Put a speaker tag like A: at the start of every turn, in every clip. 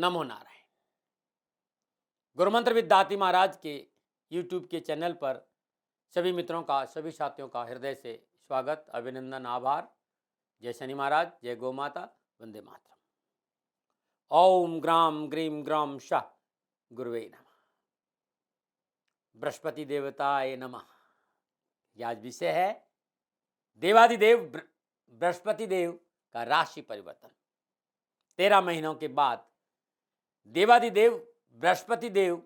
A: नमो Narayan. गुरुमंत्र with दाती महाराज के YouTube के channel पर सभी मित्रों का, सभी साथियों का हृदय से स्वागत, अभिनंदन, आभार। जय शनि महाराज, जय गौ माता, वंदे मातरम। ओम ग्राम ग्रीम ग्राम शाह गुरुवे नमः। बृहस्पति देवताय नमः। यह आज विषय है देवादिदेव बृहस्पति देव का राशि परिवर्तन। 13 महीनों के बाद देवादिदेव बृहस्पति देव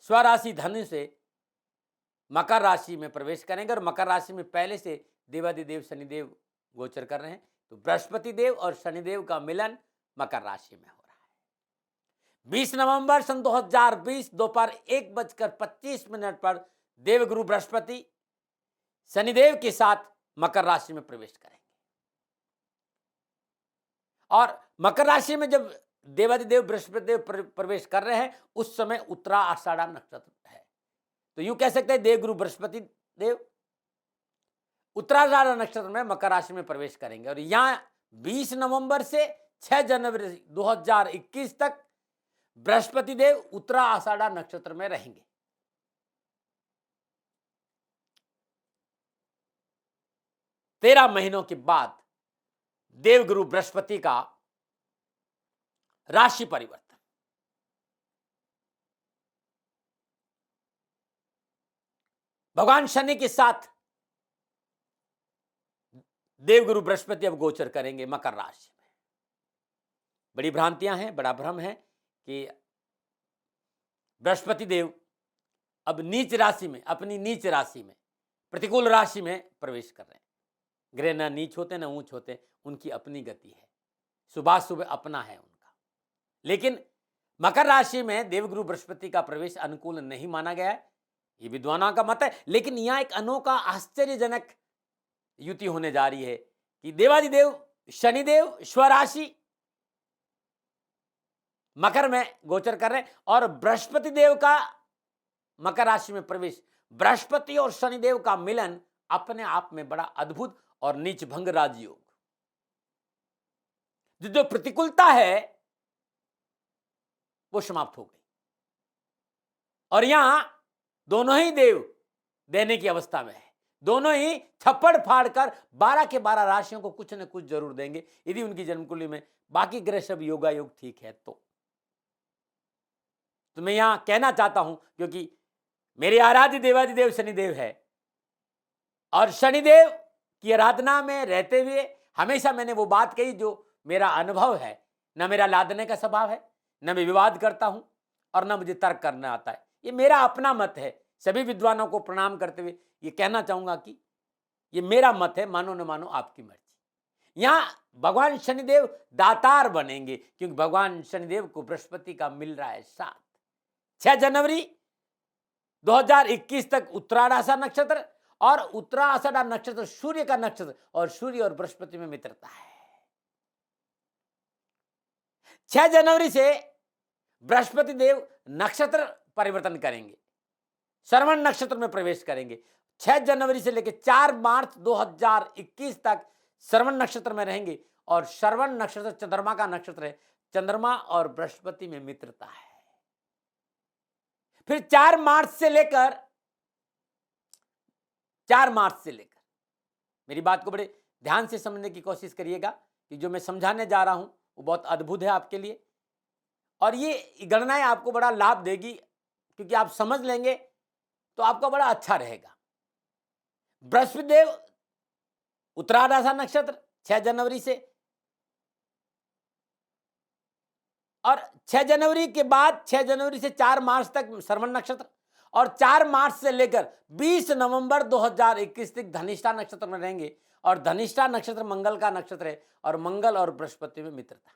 A: स्वराशि धनु से मकर राशि में प्रवेश करेंगे और मकर राशि में पहले से देवादिदेव शनिदेव गोचर कर रहे हैं। तो बृहस्पति देव और शनिदेव का मिलन मकर राशि में हो रहा है। 20 नवंबर सन 2020 दोपहर 1:25 पर देवगुरु बृहस्पति शनिदेव के साथ मकर राशि में प्रवेश करेंगे। और मकर राशि में जब देवादिदेव बृहस्पति देव प्रवेश कर रहे हैं उस समय उत्तरा आषाढ़ नक्षत्र है। तो यूं कह सकते हैं देवगुरु बृहस्पति देव उत्तराषाढ़ नक्षत्र में मकर राशि में प्रवेश करेंगे और यहां 20 नवंबर से 6 जनवरी 2021 तक बृहस्पति देव उत्तरा आषाढ़ नक्षत्र में रहेंगे। तेरह महीनों के बाद देवगुरु बृहस्पति का राशि परिवर्तन। भगवान शनि के साथ देवगुरु बृहस्पति अब गोचर करेंगे मकर राशि में। बड़ी भ्रांतियां हैं, बड़ा भ्रम है कि बृहस्पति देव अब नीच राशि में, अपनी नीच राशि में, प्रतिकूल राशि में प्रवेश कर रहे हैं। ग्रह ना नीच होते ना ऊंच होते, उनकी अपनी गति है, शुभाशुभ अपना है उनका। लेकिन मकर राशि में देवगुरु बृहस्पति का प्रवेश अनुकूल नहीं माना गया है, ये विद्वानों का मत है। लेकिन यहां एक अनोखा आश्चर्यजनक युति होने जा रही है कि देवादिदेव शनिदेव स्वराशि मकर में गोचर कर रहे हैं और बृहस्पति देव का मकर राशि में प्रवेश, बृहस्पति और शनिदेव का मिलन अपने आप में बड़ा अद्भुत और नीच भंग राजयोग। जो प्रतिकूलता है वो समाप्त हो गई और यहां दोनों ही देव देने की अवस्था में है। दोनों ही थप्पड़ फाड़कर 12 के 12 राशियों को कुछ न कुछ जरूर देंगे यदि उनकी जन्मकुंडली में बाकी ग्रह सब योगा योग ठीक है। तो मैं यहां कहना चाहता हूं क्योंकि मेरे आराध्य देवादिदेव शनिदेव है और शनिदेव की आराधना में रहते हुए हमेशा मैंने वो बात कही जो मेरा अनुभव है। न मेरा लादने का स्वभाव है, न मैं विवाद करता हूं और न मुझे तर्क करना आता है। ये मेरा अपना मत है। सभी विद्वानों को प्रणाम करते हुए ये कहना चाहूंगा कि ये मेरा मत है, मानो न मानो आपकी मर्जी। यहां भगवान शनिदेव दातार बनेंगे क्योंकि भगवान शनिदेव को बृहस्पति का मिल रहा है साथ। 6 जनवरी 2021 तक उत्तराषाढ़ नक्षत्र और उत्तराषाढ़ नक्षत्र सूर्य का नक्षत्र और सूर्य और बृहस्पति में मित्रता है। 6 जनवरी से बृहस्पति देव नक्षत्र परिवर्तन करेंगे, श्रवण नक्षत्र में प्रवेश करेंगे। 6 जनवरी से लेकर 4 मार्च 2021 तक श्रवण नक्षत्र में रहेंगे और श्रवण नक्षत्र चंद्रमा का नक्षत्र है। चंद्रमा और बृहस्पति में मित्रता है। फिर 4 मार्च से लेकर मेरी बात को बड़े ध्यान से समझने की कोशिश करिएगा कि जो मैं समझाने जा रहा हूं वो बहुत अद्भुत है आपके लिए और ये गणनाएं आपको बड़ा लाभ देगी क्योंकि आप समझ लेंगे तो आपका बड़ा अच्छा रहेगा। बृहस्पति देव उत्तराषाढ़ नक्षत्र 6 जनवरी से और 6 जनवरी के बाद 6 जनवरी से 4 मार्च तक श्रवण नक्षत्र और 4 मार्च से लेकर 20 नवंबर 2021 तक धनिष्ठा नक्षत्र में रहेंगे और धनिष्ठा नक्षत्र मंगल का नक्षत्र है और मंगल और बृहस्पति में मित्रता।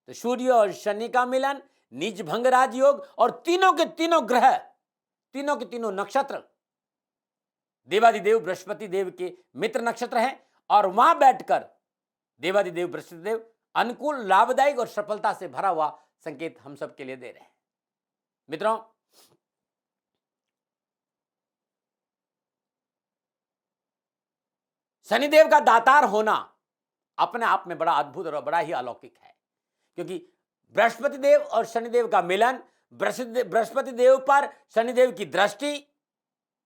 A: तो सूर्य और शनि का मिलन, निज भंग राजयोग और तीनों के तीनों ग्रह, तीनों के तीनों नक्षत्र देवादिदेव बृहस्पति देव के मित्र नक्षत्र हैं और वहां बैठकर देवादिदेव बृहस्पति देव अनुकूल, लाभदायक और सफलता से भरा हुआ संकेत हम सब के लिए दे रहे हैं। मित्रों, शनिदेव का दातार होना अपने आप में बड़ा अद्भुत और बड़ा ही अलौकिक है क्योंकि बृहस्पति देव और शनिदेव का मिलन, बृहस्पति देव पर शनिदेव की दृष्टि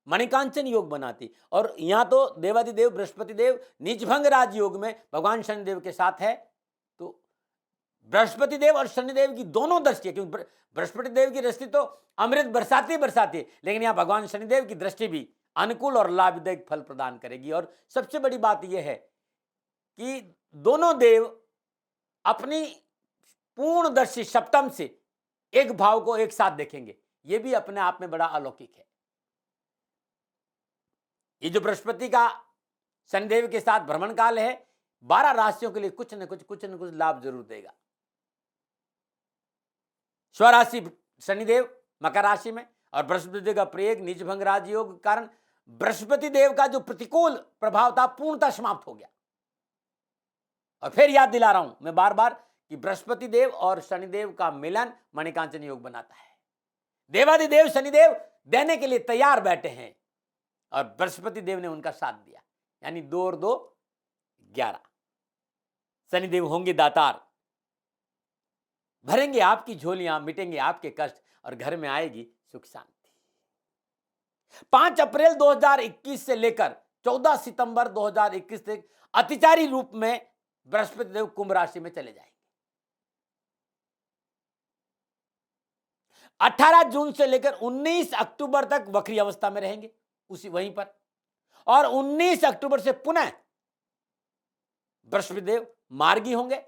A: मणिकांचन योग बनाती। और यहां तो देवादिदेव बृहस्पति देव नीचभंग राज योग में भगवान शनिदेव के साथ है, तो बृहस्पति देव और शनिदेव की दोनों दृष्टि, क्योंकि बृहस्पति देव की दृष्टि तो अमृत बरसाती बरसाती, लेकिन यहां भगवान शनिदेव की दृष्टि भी अनुकूल और लाभदायक फल प्रदान करेगी। और सबसे बड़ी बात यह है कि दोनों देव अपनी पूर्णदर्शी सप्तम से एक भाव को एक साथ देखेंगे, यह भी अपने आप में बड़ा अलौकिक है। ये जो बृहस्पति का शनिदेव के साथ भ्रमण काल है, 12 राशियों के लिए कुछ न कुछ लाभ जरूर देगा। स्वराशि शनिदेव मकर राशि में और बृहस्पति देव का प्रयोग नीचभंग राजयोग के कारण बृहस्पति देव का जो प्रतिकूल प्रभाव था पूर्णतः समाप्त हो गया। और फिर याद दिला रहा हूं मैं बार बार कि बृहस्पति देव और शनिदेव का मिलन मणिकांचन योग बनाता है। देवादिदेव शनिदेव देने के लिए तैयार बैठे हैं और बृहस्पति देव ने उनका साथ दिया, यानी 2 और 2 11। शनिदेव होंगे दातार, भरेंगे आपकी झोलियां, मिटेंगे आपके कष्ट और घर में आएगी सुख शांति। 5 अप्रैल 2021 से लेकर 14 सितंबर 2021 तक अतिचारी रूप में बृहस्पति देव कुंभ राशि में चले जाएंगे। 18 जून से लेकर 19 अक्टूबर तक वक्री अवस्था में रहेंगे उसी वहीं पर, और 19 अक्टूबर से पुनः बृहस्पति देव मार्गी होंगे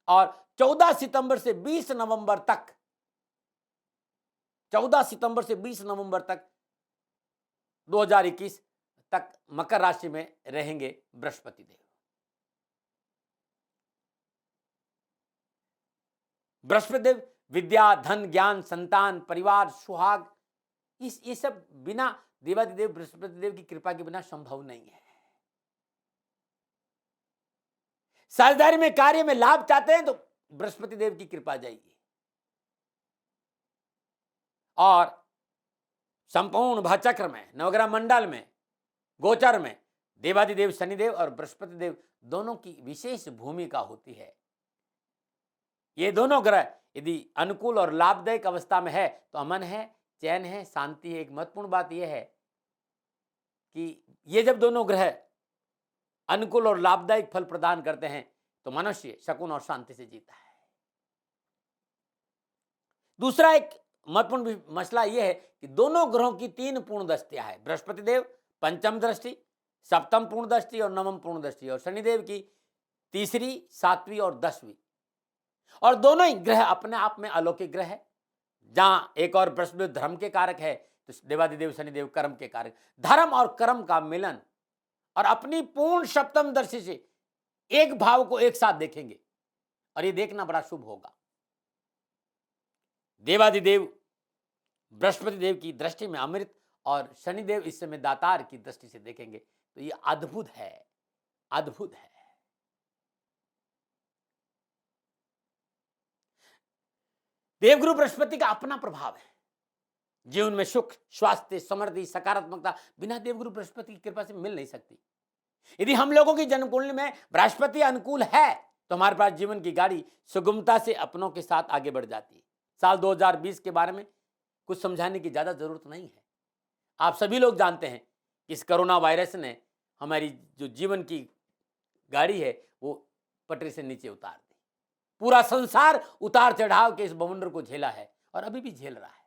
A: और 14 सितंबर से 20 नवंबर तक 2021 तक मकर राशि में रहेंगे बृहस्पति देव। बृहस्पति देव विद्या, धन, ज्ञान, संतान, परिवार, सुहाग, ये सब बिना देवादिदेव बृहस्पति देव की कृपा के बिना संभव नहीं है। साझेदारी में कार्य में लाभ चाहते हैं तो बृहस्पति देव की कृपा जाएगी। और संपूर्ण भाचक्र में, नवग्रह मंडल में, गोचर में देवादिदेव शनिदेव और बृहस्पति देव दोनों की विशेष भूमिका होती है। ये दोनों ग्रह यदि अनुकूल और लाभदायक अवस्था में है तो अमन है, चैन है, शांति है। एक महत्वपूर्ण बात यह है कि ये जब दोनों ग्रह अनुकूल और लाभदायक फल प्रदान करते हैं तो मनुष्य शकुन और शांति से जीता है। दूसरा एक महत्वपूर्ण मसला यह है कि दोनों ग्रहों की 3 पूर्ण दृष्टियां है। बृहस्पति देव पंचम दृष्टि, सप्तम पूर्ण दृष्टि और नवम पूर्ण दृष्टि, और शनिदेव की 3री, 7वीं और 10वीं। और दोनों ही ग्रह अपने आप में अलौकिक ग्रह है। जहां एक और बृहस्पति धर्म के कारक है तो देवादिदेव शनिदेव कर्म के कारक। धर्म और कर्म का मिलन और अपनी पूर्ण सप्तम दृष्टि से एक भाव को एक साथ देखेंगे और ये देखना बड़ा शुभ होगा। देवादिदेव बृहस्पति देव की दृष्टि में अमृत और शनिदेव इस समय दातार की दृष्टि से देखेंगे तो ये अद्भुत है, अद्भुत है। देवगुरु बृहस्पति का अपना प्रभाव है। जीवन में सुख, स्वास्थ्य, समृद्धि, सकारात्मकता बिना देवगुरु बृहस्पति की कृपा से मिल नहीं सकती। यदि हम लोगों की जन्म कुंडली में बृहस्पति अनुकूल है तो हमारे पास जीवन की गाड़ी सुगमता से अपनों के साथ आगे बढ़ जाती है। साल 2020 के बारे में कुछ समझाने की ज्यादा जरूरत नहीं है। आप सभी लोग जानते हैं कि इस कोरोना वायरस ने हमारी जो जीवन की गाड़ी है वो पटरी से नीचे उतार दी। पूरा संसार उतार चढ़ाव के इस बवंडर को झेला है और अभी भी झेल रहा है।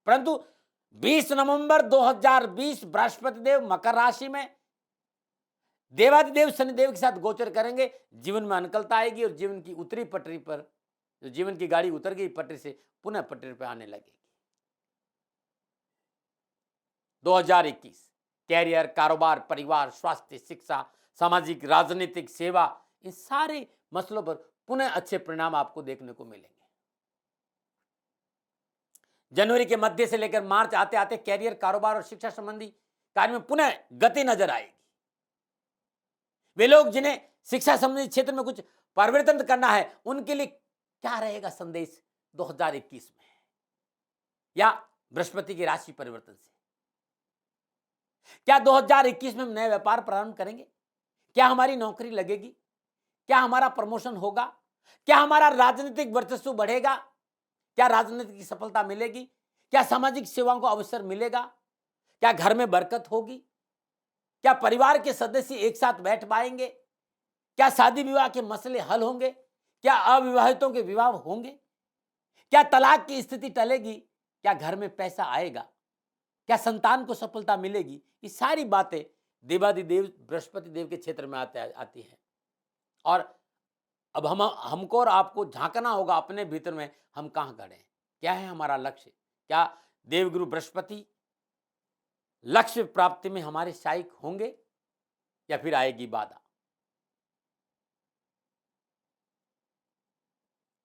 A: परंतु 20 नवंबर 2020 बृहस्पति देव मकर राशि में देवादिदेव शनिदेव के साथ गोचर करेंगे। जीवन में अनुकूलता आएगी और जीवन की उतरी पटरी पर, जो जीवन की गाड़ी उतर गई पटरी से, पुनः पटरी पर आने लगेगी। 2021 कैरियर, कारोबार, परिवार, स्वास्थ्य, शिक्षा, सामाजिक, राजनीतिक, सेवा, इन सारे मसलों पर पुनः अच्छे परिणाम आपको देखने को मिलेंगे। जनवरी के मध्य से लेकर मार्च आते आते कैरियर, कारोबार और शिक्षा संबंधी कार्य में पुनः गति नजर आएगी। वे लोग जिन्हें शिक्षा संबंधी क्षेत्र में कुछ परिवर्तन करना है उनके लिए क्या रहेगा संदेश 2021 में, या बृहस्पति की राशि परिवर्तन से? क्या 2021 में हम नए व्यापार प्रारंभ करेंगे? क्या हमारी नौकरी लगेगी? क्या हमारा प्रमोशन होगा? क्या हमारा राजनीतिक वर्चस्व बढ़ेगा? क्या राजनीति की सफलता मिलेगी? क्या सामाजिक सेवाओं को अवसर मिलेगा? क्या घर में बरकत होगी? क्या परिवार के सदस्य एक साथ बैठ पाएंगे? क्या शादी विवाह के मसले हल होंगे? क्या अविवाहितों के विवाह होंगे? क्या तलाक की स्थिति टलेगी? क्या घर में पैसा आएगा? क्या संतान को सफलता मिलेगी? ये सारी बातें देवादिदेव बृहस्पति देव के क्षेत्र में आती हैं। और अब हमको और आपको झांकना होगा अपने भीतर में, हम कहां खड़े हैं, क्या है हमारा लक्ष्य? क्या देवगुरु बृहस्पति लक्ष्य प्राप्ति में हमारे सहायक होंगे या फिर आएगी बाधा?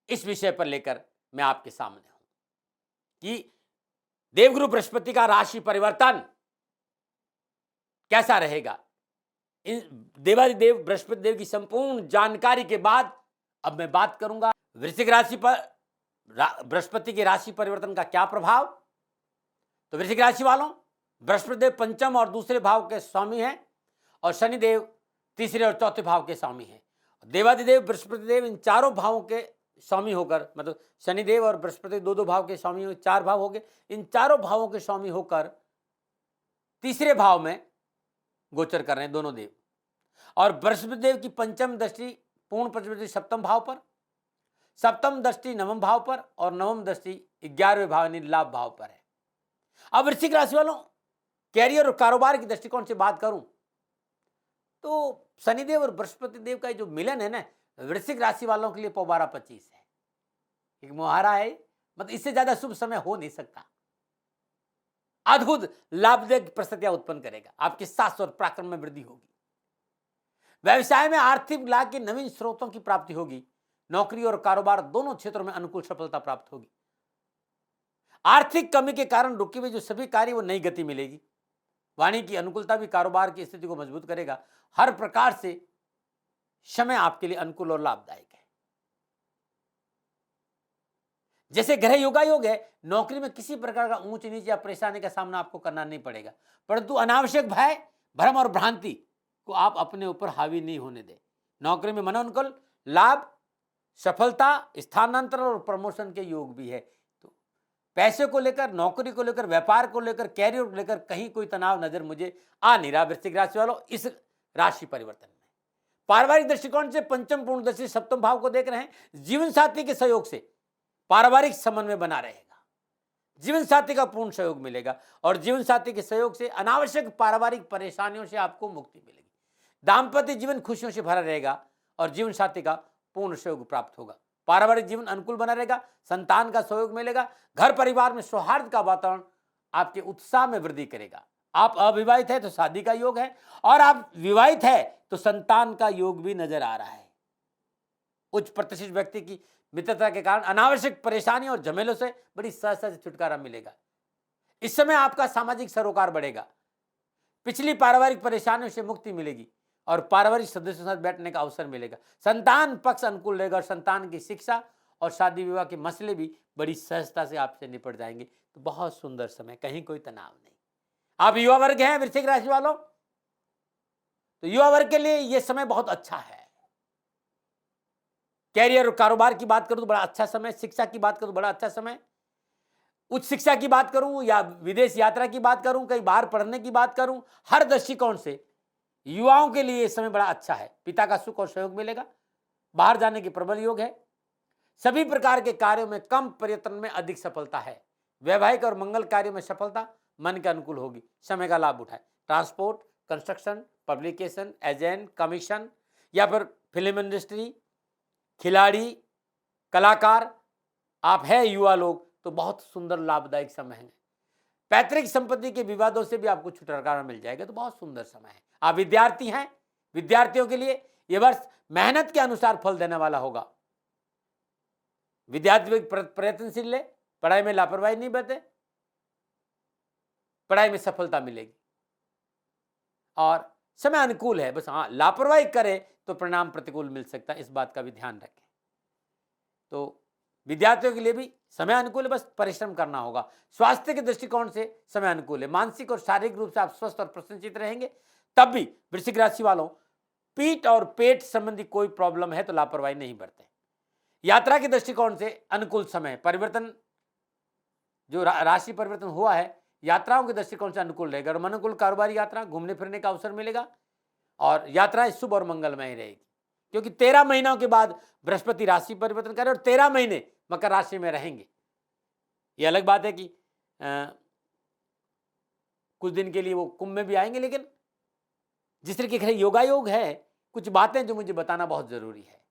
A: इस विषय पर लेकर मैं आपके सामने हूं कि देवगुरु बृहस्पति का राशि परिवर्तन कैसा रहेगा। इन देवादिदेव बृहस्पति देव की संपूर्ण जानकारी के बाद अब मैं बात करूंगा वृश्चिक राशि पर बृहस्पति के राशि परिवर्तन का क्या प्रभाव। तो वृश्चिक राशि वालों, बृहस्पति देव पंचम और दूसरे भाव के स्वामी हैं और शनिदेव तीसरे और चौथे भाव के स्वामी हैं। देवादिदेव बृहस्पति देव इन चारों भावों के स्वामी होकर, मतलब शनिदेव और बृहस्पति दो भाव के स्वामी, चार भाव हो गए, इन चारों भावों के स्वामी होकर तीसरे भाव में गोचर कर रहे हैं दोनों देव। और बृहस्पति देव की पंचम दृष्टि पूर्ण पंचम दृष्टि सप्तम भाव पर, सप्तम दृष्टि नवम भाव पर और नवम दृष्टि 11वें भाव यानी लाभ भाव पर है। अब वृश्चिक राशि वालों, कैरियर और कारोबार की दृष्टिकोण से बात करूं तो शनिदेव और बृहस्पति देव का जो मिलन है ना, वृश्चिक राशि वालों के लिए पौबारा 25 है, एक मुहारा है, मतलब इससे ज्यादा शुभ समय हो नहीं सकता। अद्भुत लाभदायक परिस्थितियां उत्पन्न करेगा, आपके साहस और पराक्रम में वृद्धि होगी, व्यवसाय में आर्थिक लाभ के नवीन स्रोतों की प्राप्ति होगी, नौकरी और कारोबार दोनों क्षेत्रों में अनुकूल सफलता प्राप्त होगी। आर्थिक कमी के कारण रुके हुए जो सभी कार्य वो नई गति मिलेगी। वाणी की अनुकूलता भी कारोबार की स्थिति को मजबूत करेगा। हर प्रकार से समय आपके लिए अनुकूल और लाभदायक है। जैसे ग्रह योगायोग है, नौकरी में किसी प्रकार का ऊंच नीच या परेशानी का सामना आपको करना नहीं पड़ेगा, परंतु अनावश्यक भय, भ्रम और भ्रांति को आप अपने ऊपर हावी नहीं होने दें। नौकरी में मनोनुकूल लाभ, सफलता, स्थानांतरण और प्रमोशन के योग भी है। तो पैसे को लेकर, नौकरी को लेकर, व्यापार को लेकर, कैरियर को लेकर कहीं कोई तनाव नजर मुझे आ नहीं रहा वृश्चिक राशि वालों इस राशि परिवर्तन में। पारिवारिक दृष्टिकोण से पंचम पूर्ण दृष्टि सप्तम भाव को देख रहे हैं। जीवन साथी के सहयोग से पारिवारिक समन्वय बना रहेगा, जीवन साथी का पूर्ण सहयोग मिलेगा और जीवन साथी के सहयोग से अनावश्यक पारिवारिक परेशानियों से आपको मुक्ति मिलेगी। दाम्पत्य जीवन खुशियों से भरा रहेगा और जीवन साथी का पूर्ण सहयोग प्राप्त होगा। पारिवारिक जीवन अनुकूल बना रहेगा, संतान का सहयोग मिलेगा, घर परिवार में सौहार्द का वातावरण आपके उत्साह में वृद्धि करेगा। आप अविवाहित है तो शादी का योग है और आप विवाहित है तो संतान का योग भी नजर आ रहा है। उच्च प्रतिष्ठित व्यक्ति की मित्रता के कारण अनावश्यक परेशानी और झमेलों से बड़ी सहजता से छुटकारा मिलेगा। इस समय आपका सामाजिक सरोकार बढ़ेगा, पिछली पारिवारिक परेशानियों से मुक्ति मिलेगी और पारिवारिक सदस्यों के साथ बैठने का अवसर मिलेगा। संतान पक्ष अनुकूल रहेगा और संतान की शिक्षा और शादी विवाह के मसले भी बड़ी सहजता से आपसे निपट जाएंगे। तो बहुत सुंदर समय, कहीं कोई तनाव नहीं। आप युवा वर्ग हैं वृश्चिक राशि वालों, तो युवा वर्ग के लिए यह समय बहुत अच्छा है। कैरियर और कारोबार की बात करूं तो बड़ा अच्छा समय, शिक्षा की बात करूं तो बड़ा अच्छा समय, उच्च शिक्षा की बात करूं या विदेश यात्रा की बात करूं, कहीं बाहर पढ़ने की बात करूं, हर दृष्टिकोण से युवाओं के लिए यह समय बड़ा अच्छा है। पिता का सुख और सहयोग मिलेगा, बाहर जाने के प्रबल योग है, सभी प्रकार के कार्यों में कम प्रयत्न में अधिक सफलता है। वैवाहिक और मंगल कार्यों में सफलता मन के अनुकूल होगी। समय का लाभ उठाए, transport, construction, publication, agent, commission या फिर फिल्म इंडस्ट्री, खिलाड़ी, कलाकार आप है युवा लोग तो बहुत सुंदर लाभदायक समय है। पैतृक संपत्ति के विवादों से भी आपको छुटकारा मिल जाएगा, तो बहुत सुंदर समय है। आप विद्यार्थी हैं, विद्यार्थियों के लिए यह वर्ष मेहनत के अनुसार फल देने वाला होगा। विद्यार्थी प्रयत्नशील है, पढ़ाई में लापरवाही नहीं बरते, पढ़ाई में सफलता मिलेगी और समय अनुकूल है। बस हाँ, लापरवाही करे तो परिणाम प्रतिकूल मिल सकता है, इस बात का भी ध्यान रखें। तो विद्यार्थियों के लिए भी समय अनुकूल है, बस परिश्रम करना होगा। स्वास्थ्य के दृष्टिकोण से समय अनुकूल है, मानसिक और शारीरिक रूप से आप स्वस्थ और प्रसन्नचित्त रहेंगे। तब भी वृश्चिक राशि वालों, पीठ और पेट संबंधी कोई प्रॉब्लम है तो लापरवाही नहीं बरतें। यात्रा के दृष्टिकोण से अनुकूल समय, परिवर्तन जो राशि परिवर्तन हुआ है यात्राओं के दृष्टिकोण से अनुकूल रहेगा और अनुकूल कारोबारी यात्रा, घूमने फिरने का अवसर मिलेगा और यात्राएं शुभ और मंगलमय रहेगी, क्योंकि 13 महीनों के बाद बृहस्पति राशि परिवर्तन करे और 13 महीने मकर राशि में रहेंगे। ये अलग बात है कि कुछ दिन के लिए वो कुंभ में भी आएंगे, लेकिन जिस तरीके के योगायोग है, कुछ बातें जो मुझे बताना बहुत जरूरी है।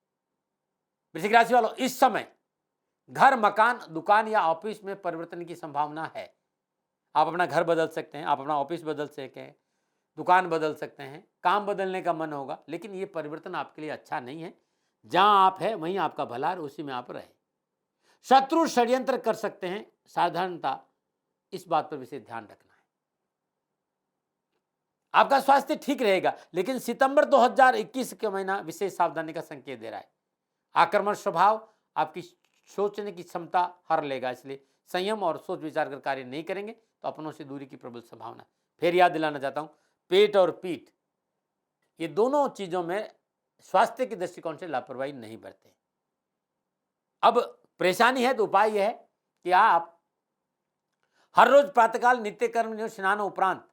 A: वृश्चिक राशि वालों, इस समय घर, मकान, दुकान या ऑफिस में परिवर्तन की संभावना है। आप अपना घर बदल सकते हैं, आप अपना ऑफिस बदल सकते हैं, दुकान बदल सकते हैं, काम बदलने का मन होगा, लेकिन ये परिवर्तन आपके लिए अच्छा नहीं है। जहां आप हैं वहीं आपका भला और उसी में आप रहे। शत्रु षड्यंत्र कर सकते हैं, सावधानता, इस बात पर विशेष ध्यान रखना है। आपका स्वास्थ्य ठीक रहेगा, लेकिन सितंबर 2021 का महीना विशेष सावधानी का संकेत दे रहा है। आक्रमण स्वभाव आपकी सोचने की क्षमता हर लेगा, इसलिए संयम और सोच विचार कर कार्य नहीं करेंगे तो अपनों से दूरी की प्रबल संभावना। फिर याद दिलाना चाहता हूं, पेट और पीठ, ये दोनों चीजों में स्वास्थ्य के दृष्टिकोण से लापरवाही नहीं बरतें। अब परेशानी है तो उपाय यह है कि आप हर रोज प्रातःकाल नित्य कर्म स्नान उपरांत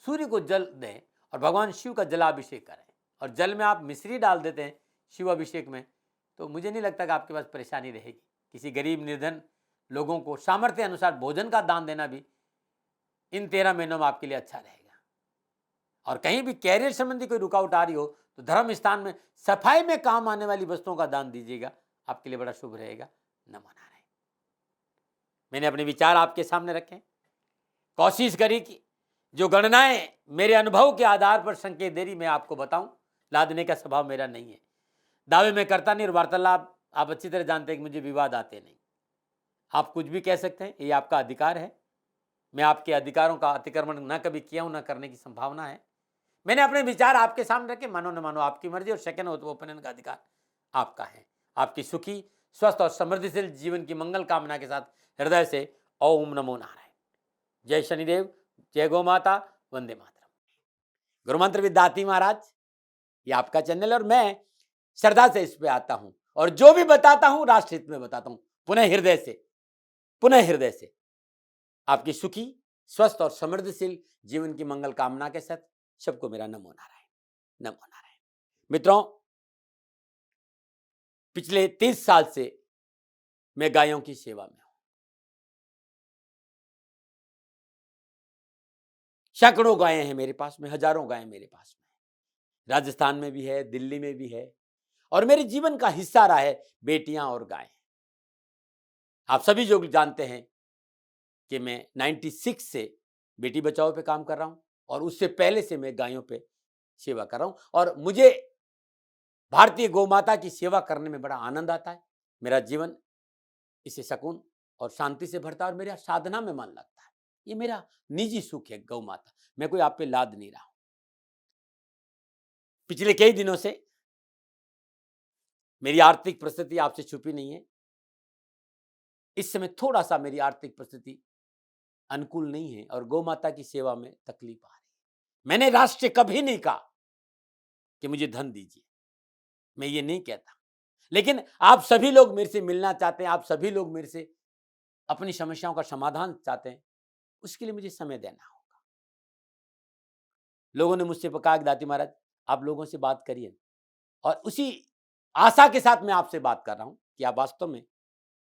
A: सूर्य को जल दें और भगवान शिव का जलाभिषेक करें, और जल में आप मिश्री डाल देते हैं शिव अभिषेक में, तो मुझे नहीं लगता कि आपके पास परेशानी रहेगी। किसी गरीब निर्धन लोगों को सामर्थ्य अनुसार भोजन का दान देना भी इन 13 महीनों में आपके लिए अच्छा रहेगा। और कहीं भी कैरियर संबंधी कोई रुकावट आ रही हो तो धर्म स्थान में सफाई में काम आने वाली वस्तुओं का दान दीजिएगा, आपके लिए बड़ा शुभ रहेगा। नमो नारायण। मैंने अपने विचार आपके सामने रखे, कोशिश करी कि जो गणनाएं मेरे अनुभव के आधार पर संकेत दे रही मैं आपको बताऊं। लादने का स्वभाव मेरा नहीं है, दावे में करता नहीं, और वार्तालाप आप अच्छी तरह जानते हैं कि मुझे विवाद आते नहीं। आप कुछ भी कह सकते हैं, ये आपका अधिकार है। मैं आपके अधिकारों का अतिक्रमण न कभी किया हूं, न करने की संभावना है। मैंने अपने विचार आपके सामने रखे, मानो न मानो आपकी मर्जी, और सेकंड हो तो ओपिनियन का अधिकार आपका है। आपकी सुखी, स्वस्थ और समृद्धिशील जीवन की मंगल कामना के साथ हृदय से ओम नमो नारायण। जय शनिदेव, जय गौ माता, वंदे मातरम। गुरु मंत्र विद दाती महाराज, ये आपका चैनल, और मैं श्रद्धा से इस पे आता हूं, और जो भी बताता हूं राष्ट्र हित में बताता हूं। पुनः हृदय से आपकी सुखी, स्वस्थ और समृद्धशील जीवन की मंगल कामना के साथ सबको मेरा नमो नारायण, नमो नारायण। मित्रों, पिछले 30 साल से मैं गायों की सेवा में हूं। सैकड़ों गायें हैं मेरे पास में, हजारों गायें मेरे पास में, राजस्थान में भी है, दिल्ली में भी है, और मेरे जीवन का हिस्सा रहा है बेटियां और गायें। आप सभी जो जानते हैं कि मैं 96 से बेटी बचाओ पे काम कर रहा हूं, और उससे पहले से मैं गायों पे सेवा कर रहा हूं, और मुझे भारतीय गौ माता की सेवा करने में बड़ा आनंद आता है। मेरा जीवन इससे सुकून और शांति से भरता है, और मेरा साधना में मन लगता है। ये मेरा निजी सुख है गौ माता, मैं कोई आप पे लाद नहीं रहा हूं। पिछले कई दिनों से मेरी आर्थिक परिस्थिति आपसे छुपी नहीं है। इस समय थोड़ा सा मेरी आर्थिक परिस्थिति अनुकूल नहीं है, और गौ माता की सेवा में तकलीफ आ रही है। मैंने राष्ट्र कभी नहीं कहा कि मुझे धन दीजिए, मैं ये नहीं कहता, लेकिन आप सभी लोग मेरे से मिलना चाहते हैं, आप सभी लोग मेरे से अपनी समस्याओं का समाधान चाहते हैं, उसके लिए मुझे समय देना होगा। लोगों ने मुझसे कहा कि दाती महाराज आप लोगों से बात करिए, और उसी आशा के साथ मैं आपसे बात कर रहा हूं कि आप वास्तव में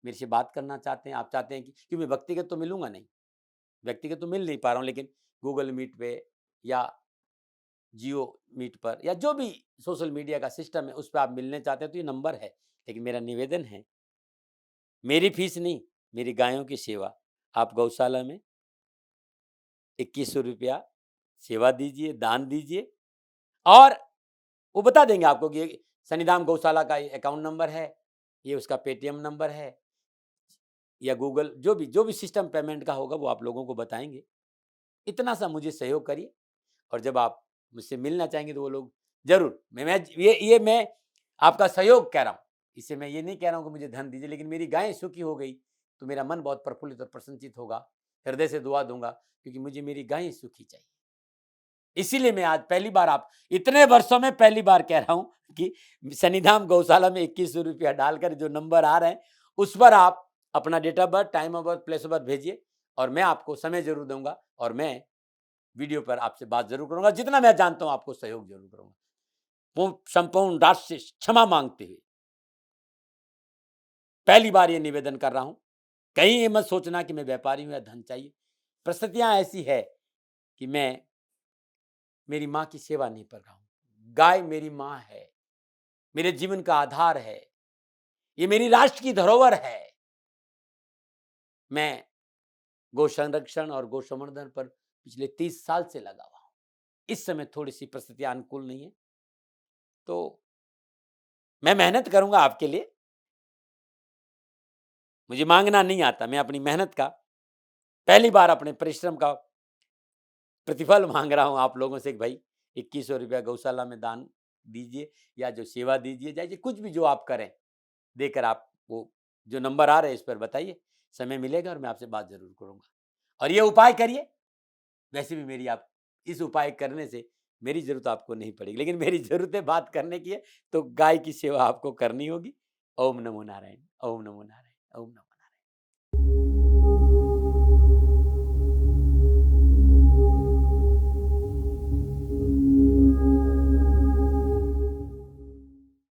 A: मेरे से बात करना चाहते हैं। आप चाहते हैं कि मैं व्यक्तिगत तो मिलूंगा नहीं, व्यक्तिगत तो मिल नहीं पा रहा हूं, लेकिन गूगल मीट पे या जियो मीट पर या जो भी सोशल मीडिया का सिस्टम है उस पर आप मिलने चाहते हैं तो ये नंबर है। लेकिन मेरा निवेदन है, मेरी फीस नहीं, मेरी गायों की सेवा आप गौशाला में 2100 रुपया सेवा दीजिए, दान दीजिए, और वो बता देंगे आपको कि ये शनिधाम गौशाला का अकाउंट नंबर है, ये उसका पेटीएम नंबर है, या गूगल जो भी सिस्टम पेमेंट का होगा वो आप लोगों को बताएंगे। इतना सा मुझे सहयोग करिए, और जब आप मुझसे मिलना चाहेंगे तो वो लोग जरूर, मैं आपका सहयोग कह रहा हूँ, इससे मैं ये नहीं कह रहा हूँ कि मुझे धन दीजिए, लेकिन मेरी गायें सुखी हो गई तो मेरा मन बहुत प्रफुल्लित और प्रसन्नचित होगा। हृदय से दुआ दूंगा, क्योंकि मुझे मेरी गायें सुखी चाहिए। इसीलिए मैं आज पहली बार, आप इतने वर्षों में पहली बार कह रहा हूं कि शनिधाम गौशाला में 2100 रुपया डालकर जो नंबर आ रहे हैं उस पर आप अपना date of birth, time of birth, place of birth भेजिए और मैं आपको समय जरूर दूंगा और मैं वीडियो पर आपसे बात जरूर करूंगा। जितना मैं जानता हूं आपको सहयोग जरूर करूंगा। संपूर्ण राष्ट्र से क्षमा मांगते हुए पहली बार ये निवेदन कर रहा हूं। कहीं ये मत सोचना कि मैं व्यापारी हूं या धन चाहिए। परिस्थितियां ऐसी है कि मैं मेरी मां की सेवा नहीं कर रहा हूं। गाय मेरी मां है, मेरे जीवन का आधार है, ये मेरी राष्ट्र की धरोहर है। मैं गौ संरक्षण और गौ संवर्धन पर पिछले 30 साल से लगा हुआ हूं। इस समय थोड़ी सी परिस्थितियां अनुकूल नहीं है, तो मैं मेहनत करूंगा आपके लिए। मुझे मांगना नहीं आता, मैं अपनी मेहनत का, पहली बार अपने परिश्रम का प्रतिफल मांग रहा हूं आप लोगों से कि भाई 2100 रुपया गौशाला में दान दीजिए या जो सेवा दीजिए, जाइए कुछ भी जो आप करें देकर आप वो जो नंबर आ रहे हैं इस पर बताइए। समय मिलेगा और मैं आपसे बात जरूर करूंगा। और ये उपाय करिए। वैसे भी मेरी, आप इस उपाय करने से मेरी जरूरत आपको नहीं पड़ेगी, लेकिन मेरी जरूरत है बात करने की है, तो गाय की सेवा आपको करनी होगी। ओम नमो नारायण, ओम नमो नारायण, ओम नमो नारायण।